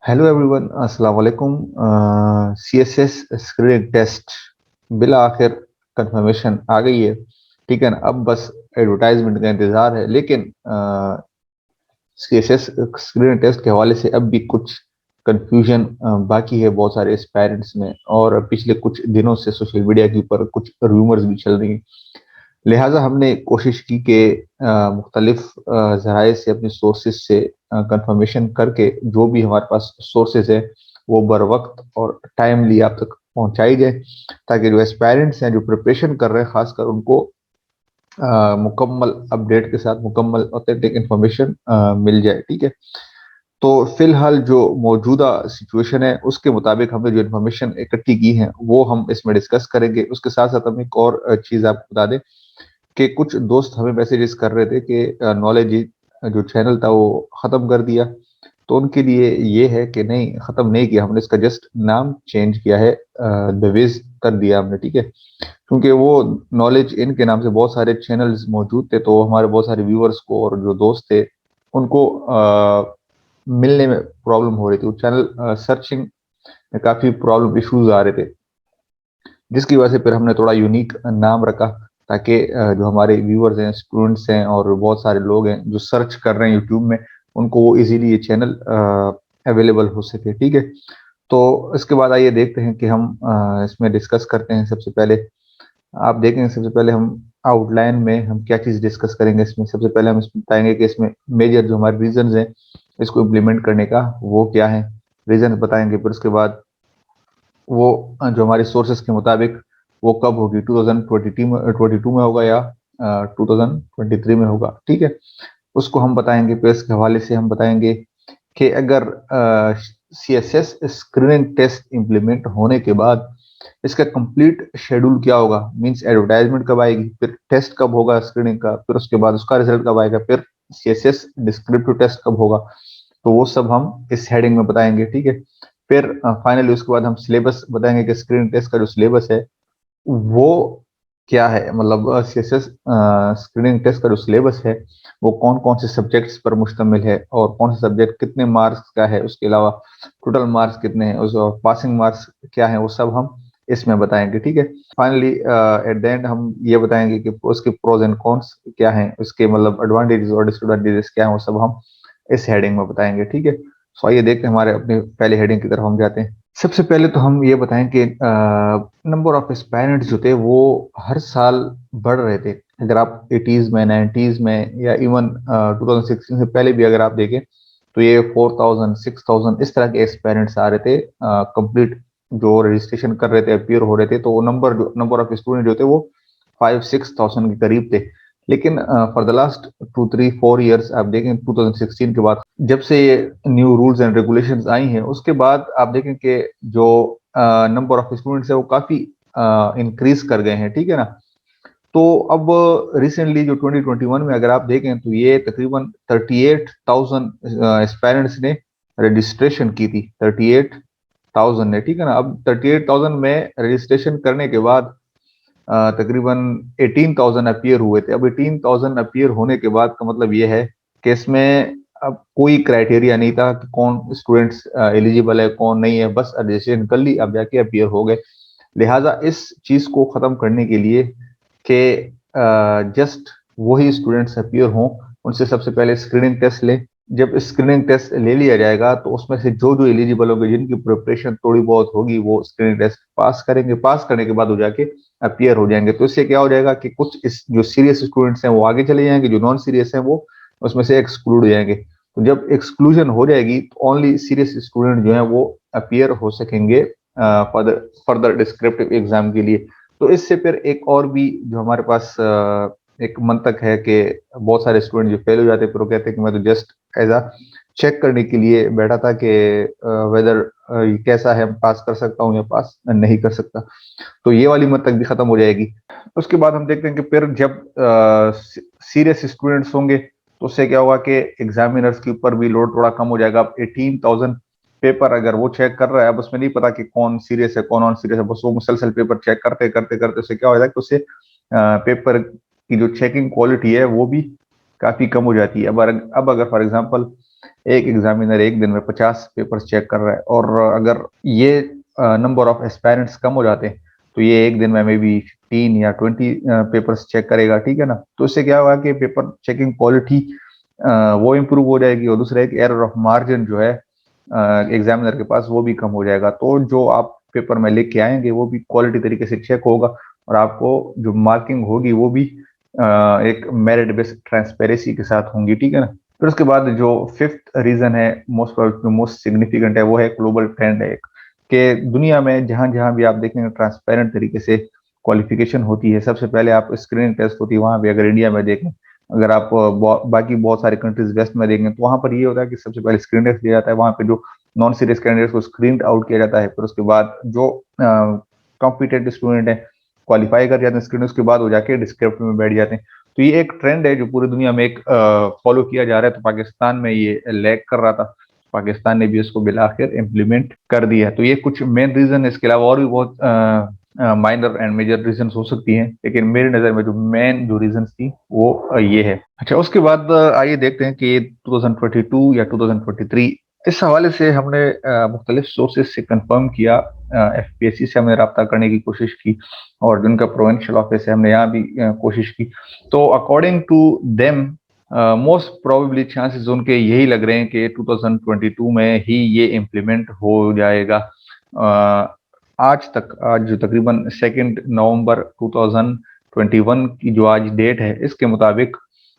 Hello everyone, अस्सलाम वालेकुम। CSS screening test बिला आखिर कंफर्मेशन आ गई है। ठीक है ना, अब बस एडवर्टाइजमेंट का इंतजार है। लेकिन सीएसएस स्क्रीनिंग टेस्ट के हवाले से अब भी कुछ कंफ्यूजन बाकी है बहुत सारे पेरेंट्स में, और पिछले कुछ दिनों से सोशल मीडिया के ऊपर कुछ रूमर्स भी चल रही हैं। लिहाजा हमने कोशिश की कि मुख्तलिफ ज़राए से, अपने सोर्सेज से कंफर्मेशन करके जो भी हमारे पास सोर्सेज है वो बर वक्त और टाइमली आप तक पहुंचाई जाए, ताकि जो एस्पायरेंट्स हैं, जो प्रिपरेशन कर रहे हैं, खासकर उनको मुकम्मल अपडेट के साथ मुकम्मल ऑथेंटिक इंफॉर्मेशन मिल जाए। ठीक है, तो फिलहाल जो मौजूदा सिचुएशन है उसके मुताबिक हमने जो इन्फॉर्मेशन इकट्ठी की है वो हम इसमें डिस्कस करेंगे। उसके साथ साथ हम एक और चीज़ आपको बता दें कि कुछ दोस्त हमें मैसेजेस कर रहे थे कि नॉलेज जो चैनल था वो ख़त्म कर दिया। तो उनके लिए ये है कि नहीं, ख़त्म नहीं किया हमने, इसका जस्ट नाम चेंज किया है, दवेज कर दिया हमने। ठीक है, क्योंकि वो नॉलेज इनके नाम से बहुत सारे चैनल्स मौजूद थे, तो हमारे बहुत सारे व्यूअर्स को और जो दोस्त थे उनको मिलने में प्रॉब्लम हो रही थी। वो चैनल सर्चिंग में काफ़ी प्रॉब्लम इश्यूज आ रहे थे, जिसकी वजह से फिर हमने थोड़ा यूनिक नाम रखा, ताकि जो हमारे व्यूअर्स हैं, स्टूडेंट्स हैं और बहुत सारे लोग हैं जो सर्च कर रहे हैं यूट्यूब में, उनको वो इजीली ये चैनल अवेलेबल हो सके। ठीक है, तो इसके बाद आइए देखते हैं कि हम इसमें डिस्कस करते हैं। सबसे पहले आप देखेंगे, सबसे पहले हम आउटलाइन में हम क्या चीज़ डिस्कस करेंगे। इसमें सबसे पहले हम इसमें बताएंगे कि इसमें मेजर जो हमारे रीजंस हैं इसको इम्प्लीमेंट करने का वो क्या है, रीजन बताएंगे। फिर उसके बाद वो जो हमारे सोर्सेज के मुताबिक वो कब होगी, 2022 में होगा या 2023 में होगा। ठीक है, उसको हम बताएंगे। फिर इसके हवाले से हम बताएंगे कि अगर सीएसएस स्क्रीनिंग टेस्ट इम्प्लीमेंट होने के बाद इसका कंप्लीट शेड्यूल क्या होगा, मींस एडवर्टाइजमेंट कब आएगी, फिर टेस्ट कब होगा स्क्रीनिंग का, फिर उसके बाद उसका रिजल्ट कब आएगा, फिर सीएसएस डिस्क्रिप्टिव टेस्ट कब होगा। तो वो सब हम इस हेडिंग में बताएंगे। ठीक है, फिर फाइनली उसके बाद हम सिलेबस बताएंगे कि स्क्रीनिंग टेस्ट का जो सिलेबस है वो क्या है, मतलब सीएसएस स्क्रीनिंग टेस्ट का जो सिलेबस है वो कौन कौन से सब्जेक्ट्स पर मुश्तमिल है, और कौन सा सब्जेक्ट कितने मार्क्स का है, उसके अलावा टोटल मार्क्स कितने हैं, उस पासिंग मार्क्स क्या है, वो सब हम इसमें बताएंगे। ठीक है, फाइनली एट द एंड हम ये बताएंगे कि उसके प्रोज एंड कॉन्स क्या हैं, उसके मतलब एडवांटेजेस और डिसएडवांटेजेस क्या हैं, वो सब हम इस हेडिंग में बताएंगे। ठीक है, सो आइए देखते हैं हमारे अपने पहले हेडिंग की तरफ हम जाते हैं। सबसे पहले तो हम ये बताएं कि नंबर ऑफ एस्पायरेंट्स जो थे वो हर साल बढ़ रहे थे। अगर आप 80s में, 90s में, या इवन 2016 से पहले भी अगर आप देखें तो ये 4000 6000 इस तरह के एस्पायरेंट्स आ रहे थे कंप्लीट, जो रजिस्ट्रेशन कर रहे थे, अपियर हो रहे थे। तो वो नंबर ऑफ स्टूडेंट जो थे वो 5-6 thousand के करीब थे। लेकिन फॉर द लास्ट 2-3-4 ईयर्स आप देखें, 2016 के बाद जब से ये न्यू रूल्स एंड रेगुलेशंस आई हैं, उसके बाद आप देखें कि जो नंबर ऑफ स्टूडेंट्स है वो काफी इंक्रीज कर गए हैं। ठीक है ना, तो अब रिसेंटली जो 2021 में अगर आप देखें तो ये तकरीबन 38,000 एस्पायरेंट्स ने रजिस्ट्रेशन की थी, 38,000 ने। ठीक है ना, अब 38,000 में रजिस्ट्रेशन करने के बाद तकरीबन 18,000 अपीयर हुए थे। अब 18,000 अपीयर होने के बाद का मतलब ये है कि इसमें अब कोई क्राइटेरिया नहीं था कि कौन स्टूडेंट्स एलिजिबल है कौन नहीं है, बस रजिस्ट्रेशन कर ली, अब जाके अपीयर हो गए। लिहाजा इस चीज को खत्म करने के लिए कि जस्ट वही स्टूडेंट्स अपीयर हों, उनसे सबसे पहले स्क्रीनिंग टेस्ट लें। जब स्क्रीनिंग टेस्ट ले लिया जाएगा तो उसमें से जो जो एलिजिबल होंगे, जिनकी प्रिपरेशन थोड़ी बहुत होगी, वो स्क्रीनिंग टेस्ट पास करेंगे। पास करने के बाद हो जाके अपीयर हो जाएंगे। तो इससे क्या हो जाएगा कि कुछ इस जो सीरियस स्टूडेंट्स हैं वो आगे चले जाएंगे, जो नॉन सीरियस हैं वो उसमें से एक्सक्लूड हो जाएंगे। तो जब एक्सक्लूजन हो जाएगी तो ओनली सीरियस स्टूडेंट जो है वो अपीयर हो सकेंगे फर्दर डिस्क्रिप्टिव एग्जाम के लिए। तो इससे फिर एक और भी जो हमारे पास एक मंतक है कि बहुत सारे स्टूडेंट जो फेल हो जाते हैं, फिर वो कहते हैं कि मैं तो जस्ट एज अ चेक करने के लिए बैठा था कि वेदर कैसा है, पास कर सकता हूँ या पास नहीं कर सकता। तो ये वाली मंतक भी खत्म हो जाएगी। उसके बाद हम देखते हैं कि फिर जब सीरियस स्टूडेंट्स होंगे तो उससे क्या होगा कि एग्जामिनर्स के ऊपर भी लोड थोड़ा कम हो जाएगा। अब 18,000 पेपर अगर वो चेक कर रहा है, अब उसमें नहीं पता कि कौन सीरियस है कौन नॉन सीरियस है, बस वो मुसलसल पेपर चेक करते करते करते उससे क्या हो जाएगा कि उससे पेपर की जो चेकिंग क्वालिटी है वो भी काफी कम हो जाती है। अब अगर फॉर एग्जांपल एक एग्जामिनर एक दिन में 50 पेपर्स चेक कर रहा है, और अगर ये नंबर ऑफ एस्पायरेंट्स कम हो जाते हैं तो ये एक दिन में मे बी 15 या 20 पेपर्स चेक करेगा, ठीक है ना। तो इससे क्या होगा कि पेपर चेकिंग क्वालिटी वो इम्प्रूव हो जाएगी, और दूसरा एक एरर ऑफ मार्जिन जो है एग्जामिनर के पास वो भी कम हो जाएगा। तो जो आप पेपर में लिख के आएंगे वो भी क्वालिटी तरीके से चेक होगा, और आपको जो मार्किंग होगी वो भी एक मेरिट बेस्ड ट्रांसपेरेंसी के साथ होंगी, ठीक है ना। फिर उसके बाद जो फिफ्थ रीजन है, मोस्ट सिग्निफिकेंट है, वो है ग्लोबल ट्रेंड है कि दुनिया में जहां जहां भी आप देखेंगे ट्रांसपेरेंट तरीके से क्वालिफिकेशन होती है। सबसे पहले आप स्क्रीनिंग टेस्ट होती है वहां भी, अगर इंडिया में देखें, अगर आप बाकी बहुत सारे कंट्रीज वेस्ट में देखें तो वहां पर ये होता है कि सबसे पहले स्क्रीन टेस्ट दिया जाता है, वहां पे जो नॉन सीरियस कैंडिडेट्स को स्क्रीन आउट किया जाता है। फिर उसके बाद जो कॉम्पिटेंट स्टूडेंट है क्वालिफाई कर जाते हैं स्क्रीन, उसके बाद वो जाके डिस्क्रिप्टिव में बैठ जाते हैं। तो ये एक ट्रेंड है जो पूरी दुनिया में एक फॉलो किया जा रहा है। तो पाकिस्तान में ये लैग कर रहा था, पाकिस्तान ने भी इसको बिलाखिर इम्प्लीमेंट कर दिया। तो ये कुछ मेन रीजन है, इसके अलावा और भी बहुत माइनर एंड मेजर रीजन हो सकती हैं, लेकिन मेरी नज़र में जो मेन जो रीजन थी वो ये है। अच्छा, उसके बाद आइए देखते हैं कि 2022 या 2023 इस हवाले से हमने मुख्तलिफ सोर्सेज से कंफर्म किया, एफपीएससी से हमने रब्ता करने की कोशिश की, और जिनका प्रोविंशियल ऑफिस है हमने यहाँ भी कोशिश की। तो according to them most probably chances उनके यही लग रहे हैं कि 2022 में ही ये इम्प्लीमेंट हो जाएगा। आज जो तकरीबन 2 नवंबर 2021 की जो आज डेट है, इसके मुताबिक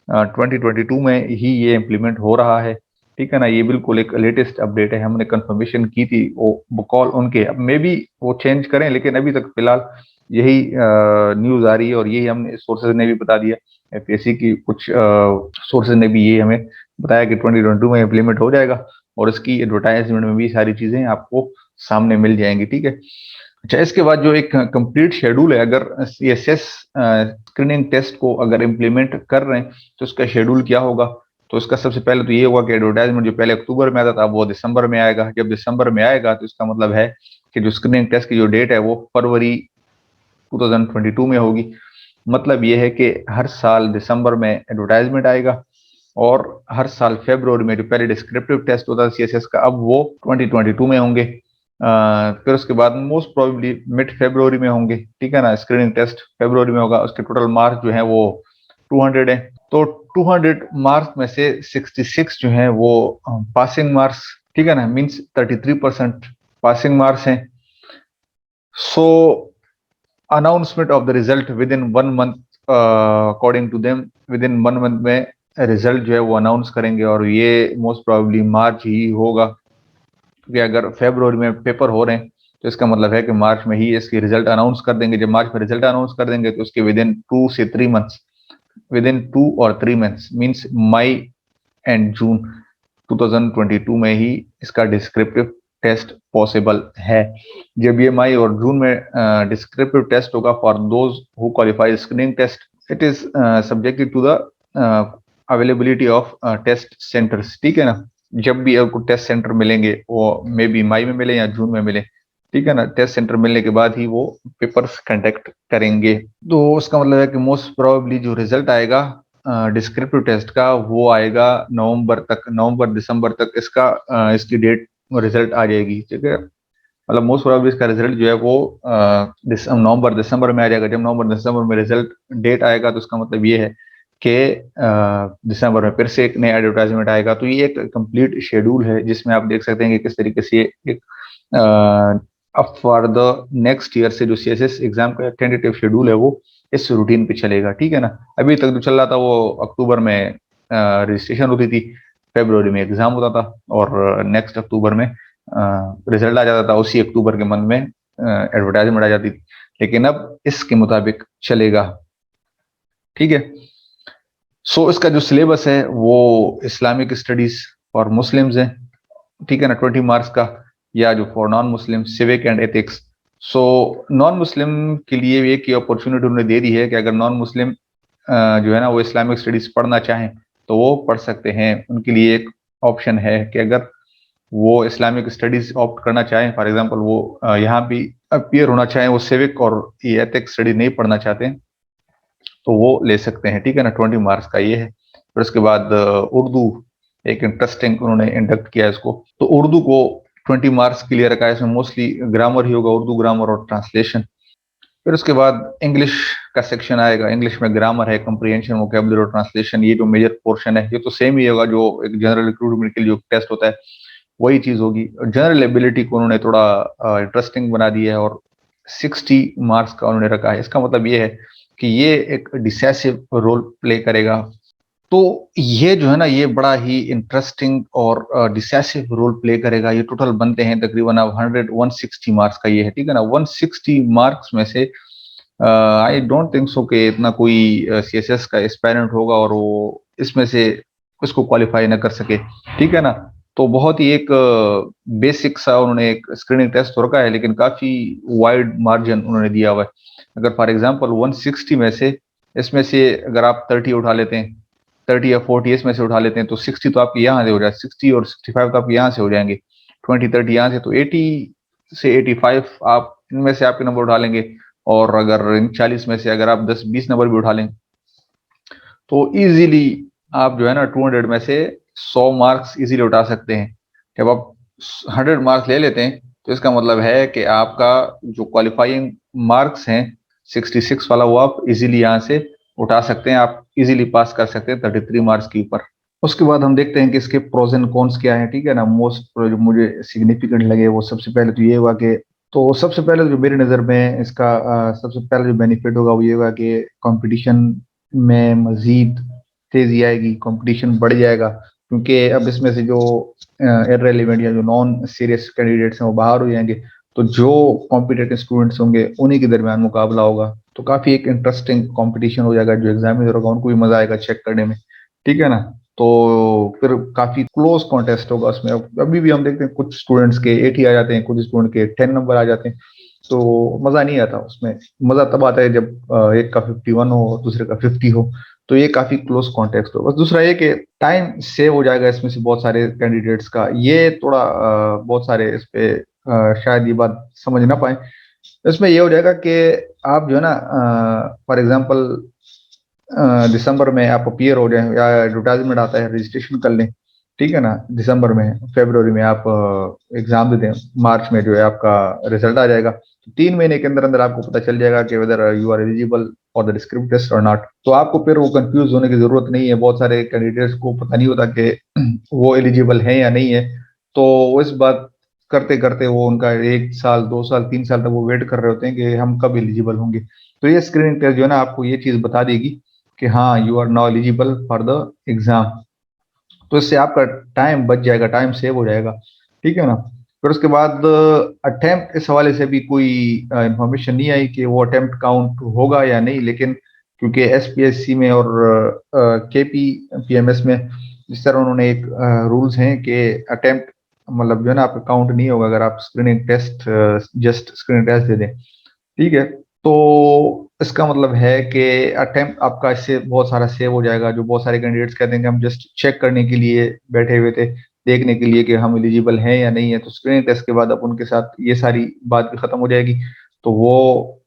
2022 में ही ये इम्प्लीमेंट हो रहा है, ठीक है ना। ये बिल्कुल एक लेटेस्ट अपडेट है, हमने कंफर्मेशन की थी वो बकौल उनके। अब मे बी वो चेंज करें, लेकिन अभी तक फिलहाल यही न्यूज आ रही है, और यही हमने सोर्सेज ने भी बता दिया। एफपीएससी की कुछ सोर्सेज ने भी ये हमें बताया कि 2022 में इम्प्लीमेंट हो जाएगा, और इसकी एडवर्टाइजमेंट में भी सारी चीजें आपको सामने मिल जाएंगी, ठीक है। अच्छा, इसके बाद जो एक कंप्लीट शेड्यूल है, अगर सीएसएस स्क्रीनिंग टेस्ट को अगर इम्प्लीमेंट कर रहे हैं तो उसका शेड्यूल क्या होगा। तो इसका सबसे पहले तो ये होगा कि एडवर्टाइजमेंट जो पहले अक्टूबर में आता था वो दिसंबर में आएगा। जब दिसंबर में आएगा तो इसका मतलब है कि जो स्क्रीनिंग टेस्ट की जो डेट है वो फरवरी 2022 में होगी। मतलब ये है कि हर साल दिसंबर में एडवर्टाइजमेंट आएगा, और हर साल फरवरी में जो पहले डिस्क्रिप्टिव टेस्ट होता है सीएसएस का, अब वो 2022 में होंगे। फिर उसके बाद मोस्ट प्रोबेबली मिड फरवरी में होंगे, ठीक है ना। स्क्रीनिंग टेस्ट फरवरी में होगा, उसके टोटल मार्क्स जो है वो 200 है। तो 200 मार्क्स में से 66 जो है वो पासिंग मार्क्स, ठीक है ना, मीन्स 33% पासिंग मार्क्स हैं। So announcement of the result within 1 month, according to them within 1 month में रिजल्ट जो है वो अनाउंस करेंगे, और ये मोस्ट प्रोबेबली मार्च ही होगा, क्योंकि अगर फरवरी में पेपर हो रहे हैं तो इसका मतलब है कि मार्च में ही इसकी रिजल्ट अनाउंस कर देंगे। जब मार्च में रिजल्ट अनाउंस कर देंगे तो उसके विद इन 2 से 3 मंथ्स, विद इन 2 और 3 months means May and June 2022 में ही इसका डिस्क्रिप्टिव टेस्ट पॉसिबल है। जब ये मई और जून में डिस्क्रिप्टिव टेस्ट होगा for those who qualify screening test, it is subjected to the availability of test centres, ठीक है ना। जब भी आपको टेस्ट सेंटर मिलेंगे वो मे बी मई में मिले या जून में मिले, ठीक है ना। टेस्ट सेंटर मिलने के बाद ही वो पेपर्स कंडक्ट करेंगे। तो उसका मतलब है कि मोस्ट प्रोबेबली जो रिजल्ट आएगा डिस्क्रिप्टिव टेस्ट का वो आएगा नवंबर तक, नवंबर दिसंबर तक इसकी डेट रिजल्ट आ जाएगी, ठीक है। मतलब मोस्ट प्रोबेबली इसका रिजल्ट जो है वो नवंबर दिसंबर में आ जाएगा। जब नवंबर दिसंबर में रिजल्ट डेट आएगा तो उसका मतलब ये है कि दिसंबर में फिर से एक नया एडवर्टाइजमेंट आएगा। तो ये एक कंप्लीट शेड्यूल है जिसमें आप देख सकते हैं कि किस तरीके से एक अब फॉर द नेक्स्ट ईयर से जो सीएसएस एग्जाम का टेंटेटिव शेड्यूल है वो इस रूटीन पे चलेगा, ठीक है ना। अभी तक जो चल रहा था वो अक्टूबर में रजिस्ट्रेशन होती थी, फरवरी में एग्जाम होता था, और नेक्स्ट अक्टूबर में रिजल्ट आ जाता था, उसी अक्टूबर के मंथ में एडवर्टाइजमेंट आ जाती थी। लेकिन अब इसके मुताबिक चलेगा, ठीक है। सो इसका जो सिलेबस है वो इस्लामिक स्टडीज फॉर मुस्लिम्स है, ठीक है ना, 20 मार्क्स का, या जो for non Muslim civic and ethics. So non Muslim के लिए एक ही अपॉर्चुनिटी उन्होंने दे दी है कि अगर नॉन मुस्लिम जो है ना वो इस्लामिक स्टडीज पढ़ना चाहें तो वो पढ़ सकते हैं। उनके लिए एक ऑप्शन है कि अगर वो इस्लामिक स्टडीज ऑप्ट करना चाहें, फॉर एग्जांपल वो यहाँ भी अपीयर होना चाहें, वो सिविक और एथिक्स स्टडी नहीं पढ़ना चाहते तो वो ले सकते हैं, ठीक है ना। 20 मार्क्स का ये है। फिर उसके बाद उर्दू एक इंटरेस्टिंग उन्होंने इंडक्ट किया इसको। तो उर्दू को 20 मार्क्स के लिए रखा है, इसमें मोस्टली ग्रामर ही होगा, उर्दू ग्रामर और ट्रांसलेशन। फिर उसके बाद इंग्लिश का सेक्शन आएगा, इंग्लिश में ग्रामर है, कंप्रीहेंशन, वोकैबुलरी और ट्रांसलेशन, ये जो मेजर पोर्शन है ये तो सेम ही होगा जो एक जनरल रिक्रूटमेंट के लिए जो टेस्ट होता है वही चीज होगी। जनरल एबिलिटी को उन्होंने थोड़ा इंटरेस्टिंग बना दिया है और 60 मार्क्स का उन्होंने रखा है। इसका मतलब ये है कि ये एक डिसाइसिव रोल प्ले करेगा। तो ये जो है ना ये बड़ा ही इंटरेस्टिंग और डिसाइसिव रोल प्ले करेगा। ये टोटल बनते हैं तकरीबन अब 160 मार्क्स का ये है, ठीक है ना। 160 मार्क्स में से आई डोंट थिंक सो कि इतना कोई सीएसएस का एस्पायरेंट होगा और वो इसमें से इसको क्वालिफाई ना कर सके, ठीक है ना। तो बहुत ही एक बेसिक सा उन्होंने एक स्क्रीनिंग टेस्ट तो रखा है, लेकिन काफी वाइड मार्जिन उन्होंने दिया हुआ है। अगर फॉर एग्जांपल 160 में से इसमें से अगर आप 30 उठा लेते हैं, 30 या 40 इसमें से उठा लेते हैं, तो 60 तो आपके यहाँ से हो जाए, 60 और 65 तो आपके यहाँ से हो जाएंगे, 20-30 यहाँ से, तो 80 से 85 आप इनमें से आपके नंबर उठा लेंगे। और अगर इन 40 में से अगर आप 10-20 नंबर भी उठा लें तो इजीली आप जो है ना 200 में से 100 मार्क्स इजीली उठा सकते हैं। जब आप 100 मार्क्स ले लेते हैं तो इसका मतलब है कि आपका जो क्वालिफाइंग मार्क्स हैं 66 वाला, वो आप इजीली यहाँ से उठा सकते हैं, आप इजीली पास कर सकते हैं 33 मार्क्स के ऊपर। उसके बाद हम देखते हैं कि इसके प्रोज एंड कॉन्स क्या है, ठीक है ना। मोस्ट जो मुझे सिग्निफिकेंट लगे वो सबसे पहले तो ये हुआ कि, तो सबसे पहले जो मेरी नज़र में इसका सबसे पहले जो बेनिफिट होगा वो ये होगा कि कंपटीशन में मजीद तेजी आएगी, कंपटीशन बढ़ जाएगा, क्योंकि अब इसमें से जो इररिलेवेंट या जो नॉन सीरियस कैंडिडेट्स हैं वो बाहर हो जाएंगे, तो जो कॉम्पिटेटिव स्टूडेंट्स होंगे उन्हीं के दरमियान मुकाबला होगा। तो काफ़ी एक इंटरेस्टिंग कंपटीशन हो जाएगा, जो एग्जामिनर होगा उनको भी मजा आएगा चेक करने में, ठीक है ना। तो फिर काफी क्लोज कॉन्टेस्ट होगा उसमें। अभी भी हम देखते हैं कुछ स्टूडेंट्स के 80 आ जाते हैं, कुछ स्टूडेंट के 10 नंबर आ जाते हैं, तो मजा नहीं आता उसमें। मजा तब आता है जब एक का 51 हो दूसरे का 50 हो, तो ये काफी क्लोज कॉन्टेस्ट हो। बस दूसरा ये कि टाइम सेव हो जाएगा इसमें से बहुत सारे कैंडिडेट्स का, ये थोड़ा बहुत सारे इस पे शायद ये बात समझ ना पाए। इसमें ये हो जाएगा कि आप जो है ना फॉर एग्जांपल दिसंबर में आप अपीयर हो जाए या एडवर्टाइजमेंट आता है रजिस्ट्रेशन कर लें, ठीक है ना। दिसंबर में, फरवरी में आप एग्जाम दे दें, मार्च में जो है आपका रिजल्ट आ जाएगा, तो 3 महीने के अंदर अंदर आपको पता चल जाएगा कि whether you are eligible for the descriptive test और नॉट। तो आपको फिर वो कंफ्यूज होने की जरूरत नहीं है। बहुत सारे कैंडिडेट्स को पता नहीं होता कि वो एलिजिबल है या नहीं है, तो इस बात करते करते वो उनका 1 साल 2 साल 3 साल तक वो वेट कर रहे होते हैं कि हम कब एलिजिबल होंगे। तो ये स्क्रीनिंग टेस्ट जो है ना आपको ये चीज बता देगी कि हाँ you are now eligible for the exam. तो इससे आपका टाइम बच जाएगा, टाइम सेव हो जाएगा, ठीक है ना। फिर उसके बाद अटेम्प्ट, इस हवाले से भी कोई इंफॉर्मेशन नहीं आई कि वो अटेम्प्ट काउंट होगा या नहीं, लेकिन क्योंकि एसपीएससी में और केपी पीएमएस में जिस तरह उन्होंने एक रूल्स हैं कि अटेम्प्ट मतलब जो है ना आपका काउंट नहीं होगा अगर आप screening test just screening test दे दें, ठीक है। तो इसका मतलब है कि अटेम्प्ट आपका इससे बहुत सारा सेव हो जाएगा। जो बहुत सारे कैंडिडेट्स कहते हैं कि हम जस्ट चेक करने के लिए बैठे हुए थे, देखने के लिए कि हम एलिजिबल हैं या नहीं है, तो स्क्रीनिंग टेस्ट के बाद अब उनके साथ ये सारी बात भी खत्म हो जाएगी। तो वो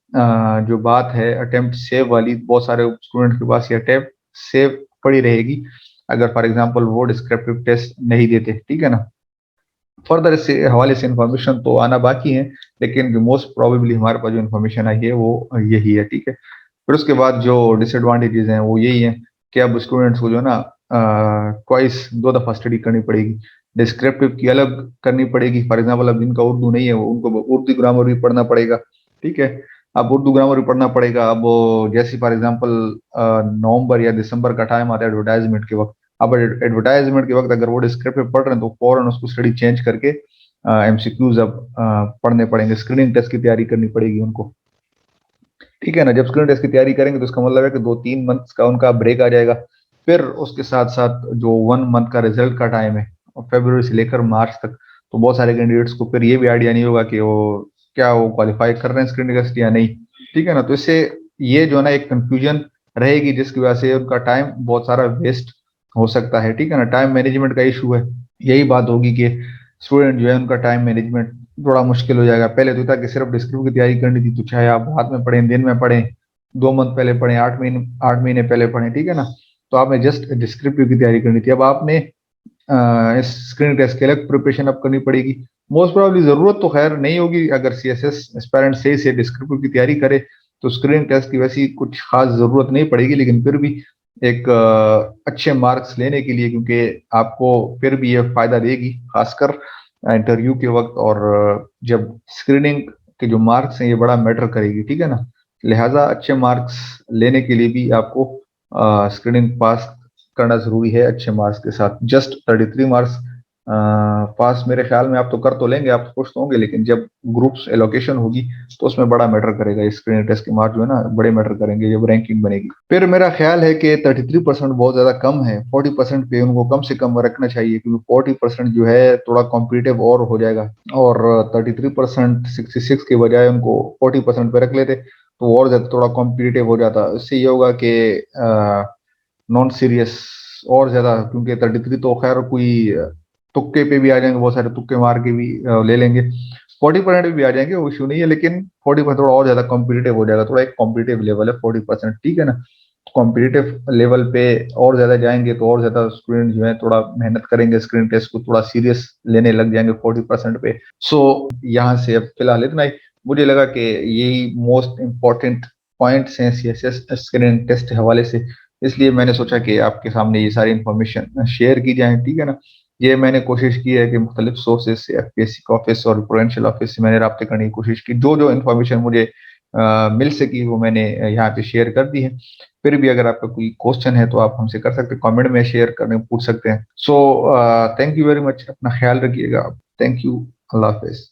जो बात है अटेम्प्ट सेव वाली, बहुत सारे स्टूडेंट के पास ये अटेम्प्ट सेव पड़ी रहेगी अगर फॉर एग्जाम्पल वो डिस्क्रिप्टिव टेस्ट नहीं देते, ठीक है ना। फर्दर इससे हवाले से इंफॉर्मेशन तो आना बाकी है, लेकिन जो मोस्ट प्रोबेबली हमारे पास जो इन्फॉर्मेशन आई है वो यही है, ठीक है। फिर उसके बाद जो डिसएडवांटेजेस हैं वो यही है कि अब स्टूडेंट्स को जो है ना ट्वाइस 2 दफा स्टडी करनी पड़ेगी। डिस्क्रिप्टिव की अलग करनी पड़ेगी, फॉर एग्जाम्पल अब जिनका उर्दू नहीं है वो उनको उर्दू ग्रामर भी पढ़ना पड़ेगा, ठीक है। अब उर्दू ग्रामर भी पढ़ना पड़ेगा। अब जैसे फॉर एग्जाम्पल नवंबर या दिसंबर का टाइम आता है एडवर्टाइजमेंट के वक्त, अब एडवर्टाइजमेंट के वक्त अगर वो डिस्क्रिप्टिव पढ़ रहे हैं तो फौरन उसको स्टडी चेंज करके एमसीक्यूज अब पढ़ने पड़ेंगे, स्क्रीनिंग टेस्ट की तैयारी करनी पड़ेगी उनको, ठीक है ना। जब स्क्रीनिंग टेस्ट की तैयारी करेंगे तो इसका मतलब है कि 2-3 मंथ्स का उनका ब्रेक आ जाएगा। फिर उसके साथ साथ जो 1 मंथ का रिजल्ट का टाइम है और फरवरी से लेकर मार्च तक, तो बहुत सारे कैंडिडेट्स को फिर ये भी आइडिया नहीं होगा कि वो क्या वो क्वालिफाई कर रहे हैं स्क्रीनिंग टेस्ट या नहीं, ठीक है ना। तो इससे ये जो है ना एक कंफ्यूजन रहेगी जिसकी वजह से उनका टाइम बहुत सारा वेस्ट हो सकता है, ठीक है ना। टाइम मैनेजमेंट का इशू है, यही बात होगी कि स्टूडेंट जो है उनका टाइम मैनेजमेंट थोड़ा मुश्किल हो जाएगा। पहले तो था कि सिर्फ डिस्क्रिप्टिव की तैयारी करनी थी, तो चाहे आप रात में पढ़ें, दिन में पढ़ें, 2 मंथ पहले पढ़ें, 8 महीने पहले पढ़ें, ठीक है ना। तो आपने जस्ट डिस्क्रिप्टिव की तैयारी करनी थी। अब आपने इस स्क्रीनिंग टेस्ट के अलग प्रिपरेशन अब करनी पड़ेगी। मोस्ट प्रोबेबली ज़रूरत तो खैर नहीं होगी, अगर सीएसएस एस्पायरेंट सही से डिस्क्रिप्टिव की तैयारी करे तो स्क्रीनिंग टेस्ट की वैसी कुछ खास ज़रूरत नहीं पड़ेगी, लेकिन फिर भी एक अच्छे मार्क्स लेने के लिए, क्योंकि आपको फिर भी ये फ़ायदा देगी खासकर इंटरव्यू के वक्त, और जब स्क्रीनिंग के जो मार्क्स हैं ये बड़ा मैटर करेगी, ठीक है ना। लिहाजा अच्छे मार्क्स लेने के लिए भी आपको स्क्रीनिंग पास करना जरूरी है अच्छे मार्क्स के साथ। जस्ट 33 मार्क्स पास मेरे ख्याल में आप तो कर तो लेंगे, आप तो खुश तो होंगे, लेकिन जब ग्रुप्स एलोकेशन होगी तो उसमें बड़ा मैटर करेगा। स्क्रीनिंग टेस्ट के मार्क्स जो है ना बड़े मैटर करेंगे जब रैंकिंग बनेगी। फिर मेरा ख्याल है कि 33% बहुत ज्यादा कम है, 40% पे उनको कम से कम रखना चाहिए, क्योंकि 40% जो है थोड़ा कॉम्पिटिटिव और हो जाएगा, और 33% 66 के बजाय उनको 40% पे रख लेते तो और ज्यादा थोड़ा कॉम्पिटिटिव हो जाता। इससे ये होगा कि नॉन सीरियस और ज्यादा, क्योंकि 33 तो खैर कोई तुक्के पे भी आ जाएंगे, बहुत सारे तुक्के मार के भी ले लेंगे। 40% भी आ जाएंगे, वो इशू नहीं है, लेकिन 40% थोड़ा और ज्यादा कॉम्पिटिटिव हो जाएगा, थोड़ा एक कॉम्पिटिटिव लेवल है 40%, ठीक है ना। कॉम्पिटिटिव लेवल पे और ज्यादा जाएंगे तो और ज्यादा स्टूडेंट जो है थोड़ा मेहनत करेंगे, स्क्रीन टेस्ट को थोड़ा सीरियस लेने लग जाएंगे 40% पे। सो यहाँ से अब फिलहाल इतना ही। मुझे लगा कि यही मोस्ट इम्पोर्टेंट पॉइंट्स हैं सीएसएस स्क्रीन टेस्ट के हवाले से, इसलिए मैंने सोचा कि आपके सामने ये सारी इन्फॉर्मेशन शेयर की जाए, ठीक है ना। ये मैंने कोशिश की है कि मुख्तलिफ सोर्सेज से, एफपीएससी का ऑफिस और प्रोविंशियल ऑफिस से मैंने रब्ते करने की कोशिश की, जो जो इन्फॉर्मेशन मुझे मिल सकी वो मैंने यहाँ पे शेयर कर दी है। फिर भी अगर आपका कोई क्वेश्चन है तो आप हमसे कर सकते हैं, कमेंट में शेयर करने पूछ सकते हैं। So thank you very much, अपना ख्याल रखिएगा। Thank you, Allah Hafiz.